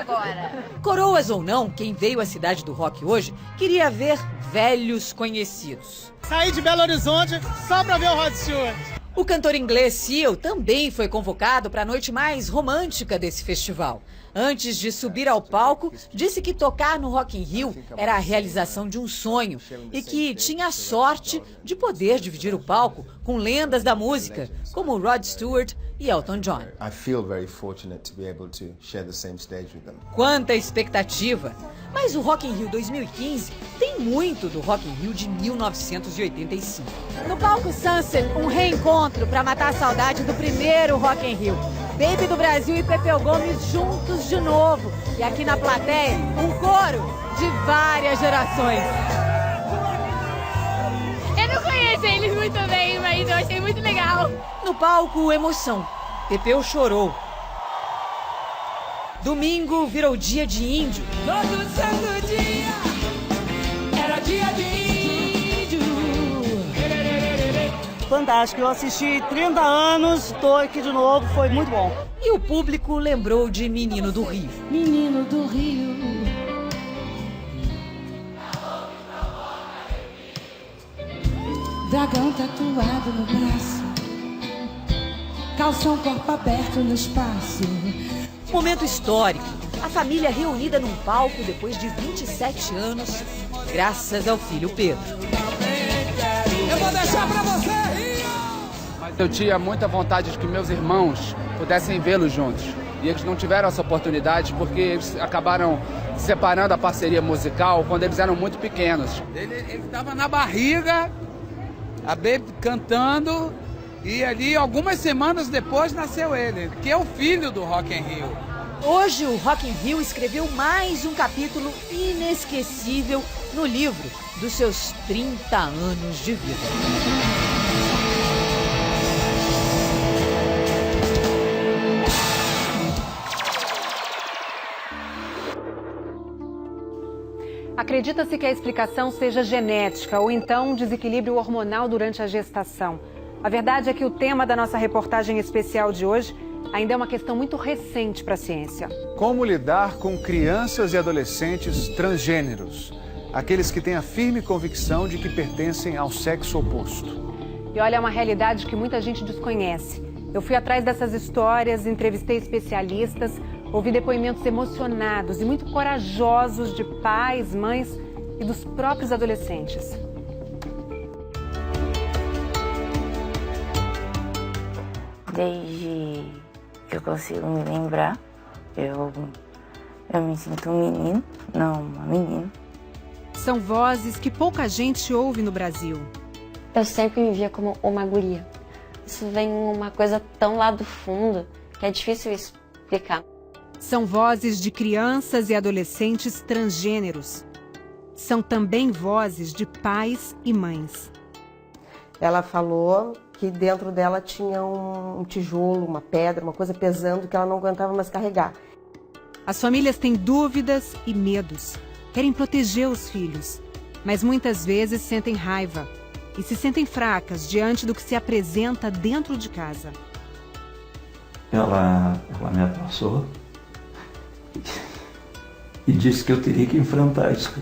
agora. Coroas ou não, quem veio à cidade do rock hoje queria ver velhos conhecidos. Saí de Belo Horizonte só pra ver o Rod Stewart. O cantor inglês Seal também foi convocado para a noite mais romântica desse festival. Antes de subir ao palco, disse que tocar no Rock in Rio era a realização de um sonho e que tinha a sorte de poder dividir o palco com lendas da música, como Rod Stewart e Elton John. Quanta expectativa! Mas o Rock in Rio 2015 tem muito do Rock in Rio de 1985. No palco Sunset, um reencontro para matar a saudade do primeiro Rock in Rio. Baby do Brasil e Pepeu Gomes juntos de novo. E aqui na plateia, um coro de várias gerações. Eu não conheço eles muito bem, mas eu achei muito legal. No palco, emoção. Pepeu chorou. Domingo virou dia de índio. Todo santo dia era dia de índio. Fantástico, eu assisti 30 anos, tô aqui de novo, foi muito bom. E o público lembrou de Menino do Rio. Menino do Rio. Dragão tatuado no braço, calção corpo aberto no espaço. Momento histórico. A família reunida num palco depois de 27 anos, graças ao filho Pedro. Eu vou deixar pra você, Rio! Mas eu tinha muita vontade de que meus irmãos pudessem vê-los juntos. E eles não tiveram essa oportunidade porque eles acabaram separando a parceria musical quando eles eram muito pequenos. Ele estava na barriga, a Baby cantando, e ali algumas semanas depois nasceu ele, que é o filho do Rock in Rio. Hoje o Rock in Rio escreveu mais um capítulo inesquecível no livro dos seus 30 anos de vida. Acredita-se que a explicação seja genética ou então um desequilíbrio hormonal durante a gestação. A verdade é que o tema da nossa reportagem especial de hoje ainda é uma questão muito recente para a ciência. Como lidar com crianças e adolescentes transgêneros? Aqueles que têm a firme convicção de que pertencem ao sexo oposto. E olha, é uma realidade que muita gente desconhece. Eu fui atrás dessas histórias, entrevistei especialistas, ouvi depoimentos emocionados e muito corajosos de pais, mães e dos próprios adolescentes. Desde que eu consigo me lembrar, eu me sinto um menino, não uma menina. São vozes que pouca gente ouve no Brasil. Eu sempre me via como uma guria. Isso vem uma coisa tão lá do fundo que é difícil explicar. São vozes de crianças e adolescentes transgêneros. São também vozes de pais e mães. Ela falou que dentro dela tinha um tijolo, uma pedra, uma coisa pesando que ela não aguentava mais carregar. As famílias têm dúvidas e medos. Querem proteger os filhos, mas muitas vezes sentem raiva e se sentem fracas diante do que se apresenta dentro de casa. Ela me abraçou e disse que eu teria que enfrentar isso.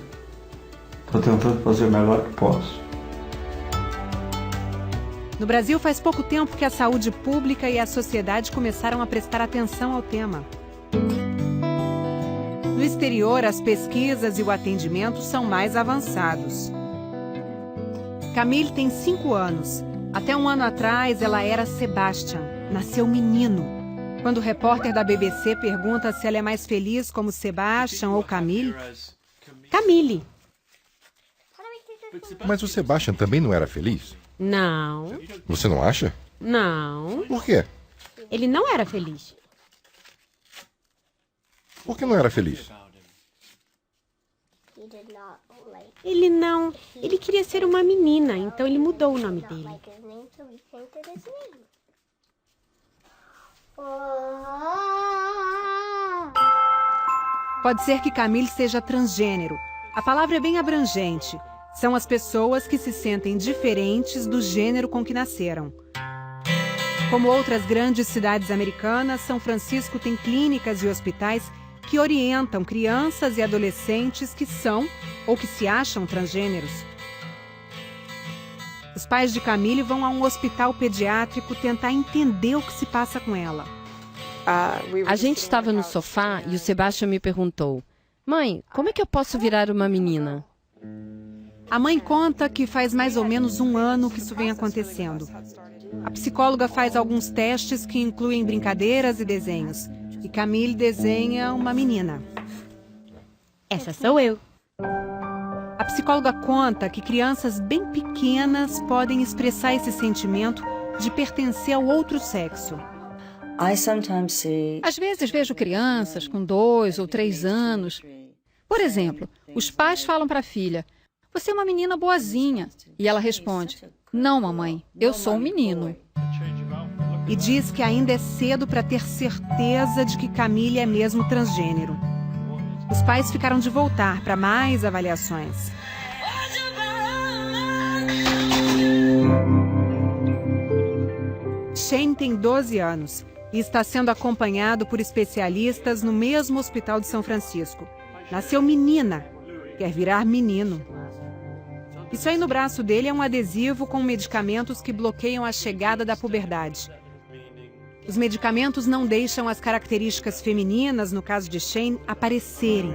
Estou tentando fazer o melhor que posso. No Brasil, faz pouco tempo que a saúde pública e a sociedade começaram a prestar atenção ao tema. No exterior, as pesquisas e o atendimento são mais avançados. Camille tem 5 anos. Até um ano atrás, ela era Sebastian, nasceu menino. Quando o repórter da BBC pergunta se ela é mais feliz como Sebastian ou Camille, Camille. Mas o Sebastian também não era feliz? Não. Você não acha? Não. Por quê? Ele não era feliz. Por que não era feliz? Ele queria ser uma menina, então ele mudou o nome dele. Pode ser que Camille seja transgênero. A palavra é bem abrangente. São as pessoas que se sentem diferentes do gênero com que nasceram. Como outras grandes cidades americanas, São Francisco tem clínicas e hospitais que orientam crianças e adolescentes que são ou que se acham transgêneros. Os pais de Camille vão a um hospital pediátrico tentar entender o que se passa com ela. A gente estava no sofá e o Sebastian me perguntou: mãe, como é que eu posso virar uma menina? A mãe conta que faz mais ou menos 1 ano que isso vem acontecendo. A psicóloga faz alguns testes que incluem brincadeiras e desenhos. E Camille desenha uma menina. Essa sou eu. A psicóloga conta que crianças bem pequenas podem expressar esse sentimento de pertencer ao outro sexo. Às vezes vejo crianças com 2 ou 3 anos. Por exemplo, os pais falam para a filha: você é uma menina boazinha. E ela responde: não, mamãe, eu sou um menino. E diz que ainda é cedo para ter certeza de que Camille é mesmo transgênero. Os pais ficaram de voltar para mais avaliações. Shane tem 12 anos e está sendo acompanhado por especialistas no mesmo hospital de São Francisco. Nasceu menina, quer virar menino. Isso aí no braço dele é um adesivo com medicamentos que bloqueiam a chegada da puberdade. Os medicamentos não deixam as características femininas, no caso de Shane, aparecerem,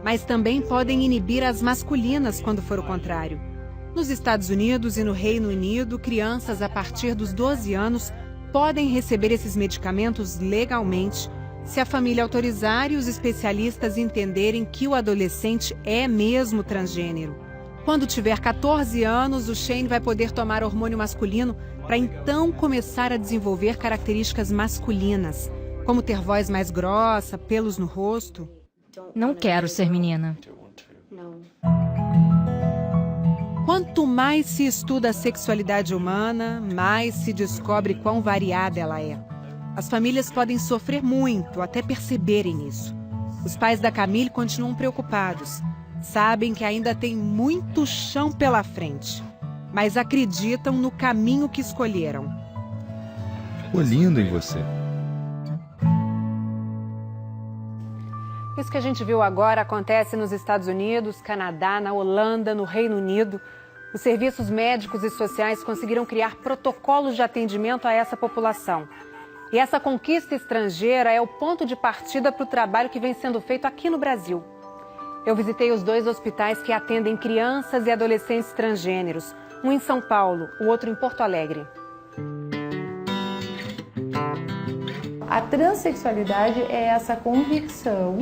mas também podem inibir as masculinas quando for o contrário. Nos Estados Unidos e no Reino Unido, crianças a partir dos 12 anos podem receber esses medicamentos legalmente, se a família autorizar e os especialistas entenderem que o adolescente é mesmo transgênero. Quando tiver 14 anos, o Shane vai poder tomar hormônio masculino para então começar a desenvolver características masculinas, como ter voz mais grossa, pelos no rosto. Não quero ser menina. Quanto mais se estuda a sexualidade humana, mais se descobre quão variada ela é. As famílias podem sofrer muito até perceberem isso. Os pais da Camille continuam preocupados. Sabem que ainda tem muito chão pela frente, mas acreditam no caminho que escolheram. Ficou lindo em você. Isso que a gente viu agora acontece nos Estados Unidos, Canadá, na Holanda, no Reino Unido. Os serviços médicos e sociais conseguiram criar protocolos de atendimento a essa população. E essa conquista estrangeira é o ponto de partida para o trabalho que vem sendo feito aqui no Brasil. Eu visitei os 2 hospitais que atendem crianças e adolescentes transgêneros, um em São Paulo, o outro em Porto Alegre. A transexualidade é essa convicção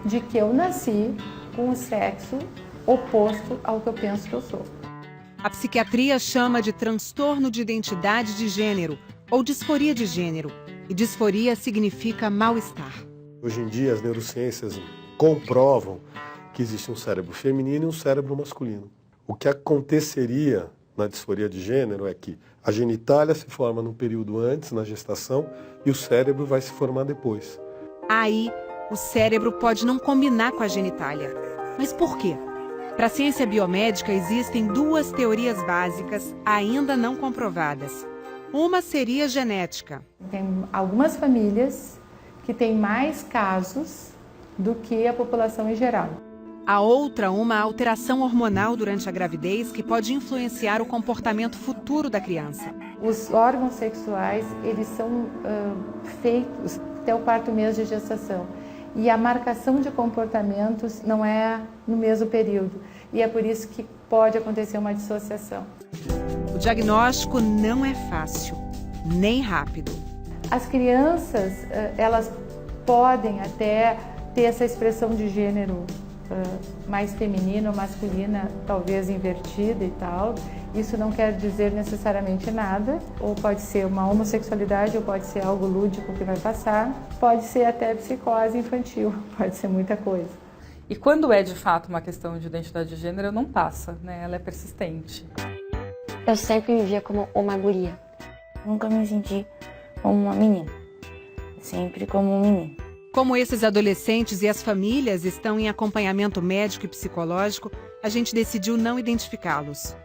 de que eu nasci com o sexo oposto ao que eu penso que eu sou. A psiquiatria chama de transtorno de identidade de gênero ou disforia de gênero, e disforia significa mal-estar. Hoje em dia as neurociências comprovam que existe um cérebro feminino e um cérebro masculino. O que aconteceria na disforia de gênero é que a genitália se forma num período antes, na gestação, e o cérebro vai se formar depois. Aí, o cérebro pode não combinar com a genitália. Mas por quê? Para a ciência biomédica existem 2 teorias básicas ainda não comprovadas. Uma seria genética. Tem algumas famílias que têm mais casos do que a população em geral. A outra, uma alteração hormonal durante a gravidez que pode influenciar o comportamento futuro da criança. Os órgãos sexuais, eles são feitos até o 4º mês de gestação. E a marcação de comportamentos não é no mesmo período. E é por isso que pode acontecer uma dissociação. O diagnóstico não é fácil, nem rápido. As crianças, elas podem até ter essa expressão de gênero mais feminina ou masculina, talvez invertida e tal. Isso não quer dizer necessariamente nada, ou pode ser uma homossexualidade, ou pode ser algo lúdico que vai passar, pode ser até psicose infantil, pode ser muita coisa. E quando é de fato uma questão de identidade de gênero, não passa, né? Ela é persistente. Eu sempre me via como uma guria. Nunca me senti como uma menina, sempre como um menino. Como esses adolescentes e as famílias estão em acompanhamento médico e psicológico, a gente decidiu não identificá-los.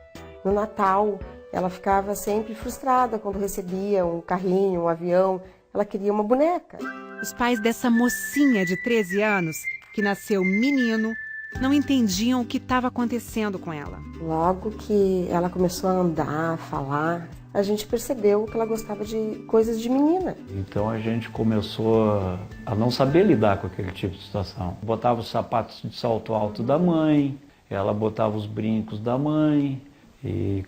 No Natal, ela ficava sempre frustrada quando recebia um carrinho, um avião. Ela queria uma boneca. Os pais dessa mocinha de 13 anos, que nasceu menino, não entendiam o que estava acontecendo com ela. Logo que ela começou a andar, a falar, a gente percebeu que ela gostava de coisas de menina. Então a gente começou a não saber lidar com aquele tipo de situação. Botava os sapatos de salto alto da mãe, ela botava os brincos da mãe, e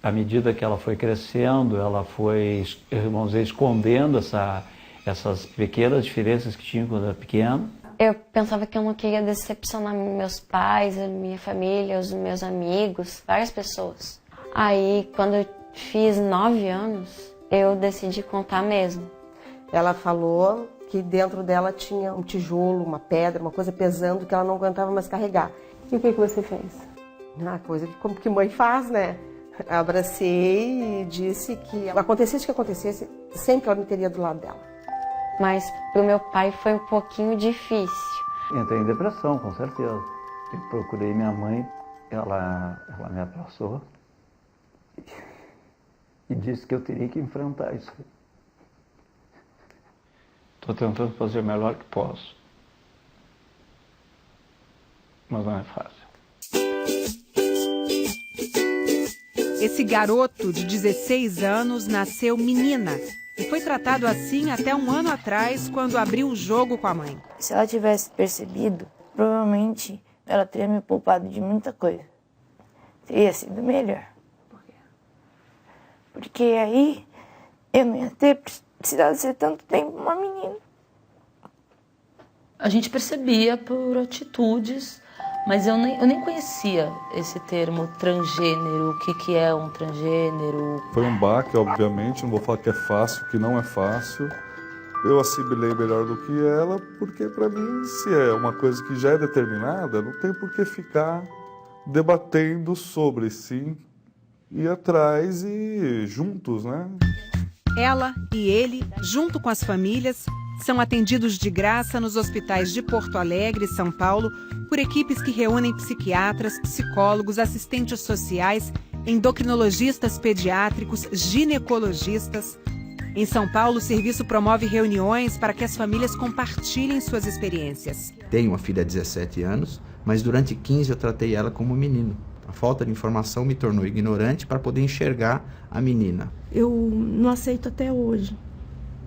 à medida que ela foi crescendo, ela foi, vamos dizer, escondendo essas pequenas diferenças que tinha quando era pequena. Eu pensava que eu não queria decepcionar meus pais, a minha família, os meus amigos, várias pessoas. Aí, quando eu fiz 9 anos, eu decidi contar mesmo. Ela falou que dentro dela tinha um tijolo, uma pedra, uma coisa pesando que ela não aguentava mais carregar. E o que você fez? Coisa que como que mãe faz, né? Abracei e disse que acontecesse o que acontecesse, sempre ela me teria do lado dela. Mas pro meu pai foi um pouquinho difícil. Entrei em depressão, com certeza. Eu procurei minha mãe, ela me abraçou e disse que eu teria que enfrentar isso. Estou tentando fazer o melhor que posso, mas não é fácil. Esse garoto de 16 anos nasceu menina e foi tratado assim até um ano atrás, quando abriu o jogo com a mãe. Se ela tivesse percebido, provavelmente ela teria me poupado de muita coisa. Teria sido melhor. Por quê? Porque aí eu não ia ter precisado ser tanto tempo uma menina. A gente percebia por atitudes, mas eu nem conhecia esse termo transgênero, o que é um transgênero. Foi um baque, obviamente, não vou falar que é fácil, que não é fácil. Eu assimilei melhor do que ela, porque para mim, se é uma coisa que já é determinada, não tem por que ficar debatendo sobre, sim, ir atrás e juntos, né? Ela e ele, junto com as famílias, são atendidos de graça nos hospitais de Porto Alegre e São Paulo por equipes que reúnem psiquiatras, psicólogos, assistentes sociais, endocrinologistas pediátricos, ginecologistas. Em São Paulo, o serviço promove reuniões para que as famílias compartilhem suas experiências. Tenho uma filha de 17 anos, mas durante 15 eu tratei ela como menino. A falta de informação me tornou ignorante para poder enxergar a menina. Eu não aceito até hoje.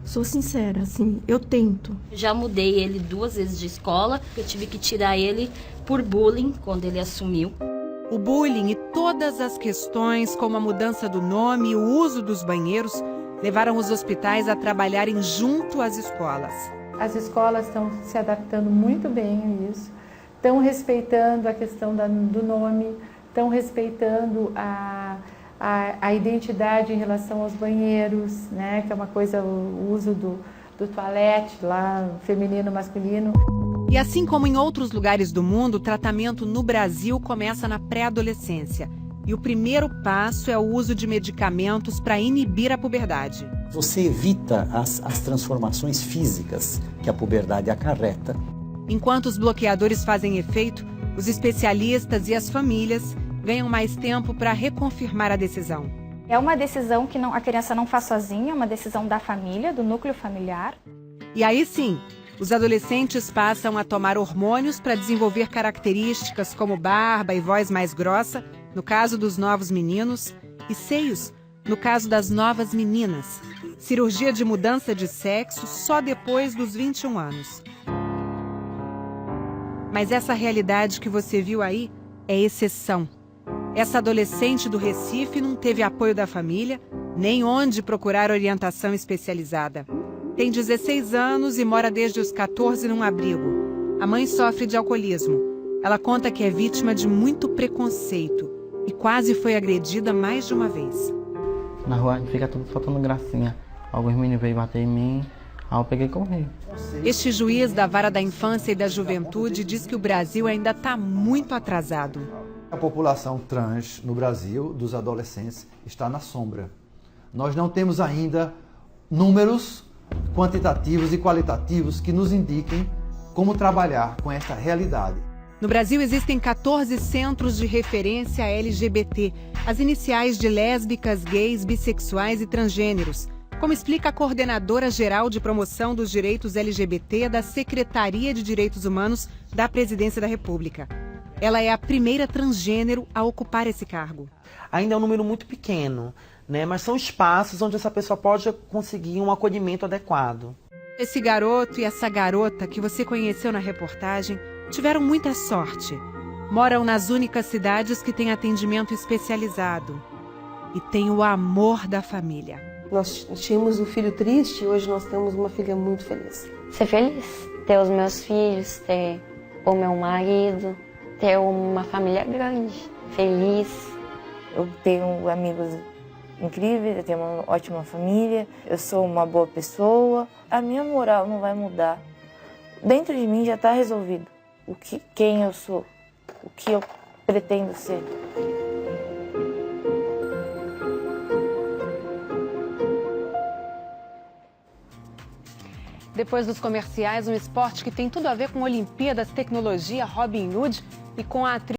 Sou sincera, assim, eu tento. Já mudei ele 2 vezes de escola, eu tive que tirar ele por bullying quando ele assumiu. O bullying e todas as questões, como a mudança do nome e o uso dos banheiros, levaram os hospitais a trabalharem junto às escolas. As escolas estão se adaptando muito bem a isso, estão respeitando a questão do nome, estão respeitando a identidade em relação aos banheiros, né, que é uma coisa, o uso do toalete lá, feminino, masculino. E assim como em outros lugares do mundo, o tratamento no Brasil começa na pré-adolescência. E o primeiro passo é o uso de medicamentos para inibir a puberdade. Você evita as transformações físicas que a puberdade acarreta. Enquanto os bloqueadores fazem efeito, os especialistas e as famílias ganham mais tempo para reconfirmar a decisão. É uma decisão que a criança não faz sozinha, é uma decisão da família, do núcleo familiar. E aí sim, os adolescentes passam a tomar hormônios para desenvolver características como barba e voz mais grossa, no caso dos novos meninos, e seios, no caso das novas meninas. Cirurgia de mudança de sexo só depois dos 21 anos. Mas essa realidade que você viu aí é exceção. Essa adolescente do Recife não teve apoio da família, nem onde procurar orientação especializada. Tem 16 anos e mora desde os 14 num abrigo. A mãe sofre de alcoolismo. Ela conta que é vítima de muito preconceito e quase foi agredida mais de uma vez. Na rua fica tudo faltando gracinha. Alguns meninos veio bater em mim, aí eu peguei e corri. Este juiz da Vara da Infância e da Juventude diz que o Brasil ainda está muito atrasado. A população trans no Brasil, dos adolescentes, está na sombra. Nós não temos ainda números quantitativos e qualitativos que nos indiquem como trabalhar com esta realidade. No Brasil existem 14 centros de referência LGBT, as iniciais de lésbicas, gays, bissexuais e transgêneros, Como explica a coordenadora geral de promoção dos direitos LGBT da Secretaria de Direitos Humanos da Presidência da República. Ela é a primeira transgênero a ocupar esse cargo. Ainda é um número muito pequeno, né? Mas são espaços onde essa pessoa pode conseguir um acolhimento adequado. Esse garoto e essa garota que você conheceu na reportagem tiveram muita sorte. Moram nas únicas cidades que têm atendimento especializado. E têm o amor da família. Nós tínhamos um filho triste e hoje nós temos uma filha muito feliz. Ser feliz, ter os meus filhos, ter o meu marido, ter uma família grande, feliz. Eu tenho amigos incríveis, eu tenho uma ótima família, eu sou uma boa pessoa. A minha moral não vai mudar. Dentro de mim já está resolvido quem eu sou, o que eu pretendo ser. Depois dos comerciais, um esporte que tem tudo a ver com Olimpíadas, tecnologia, Robin Hood e com a atriz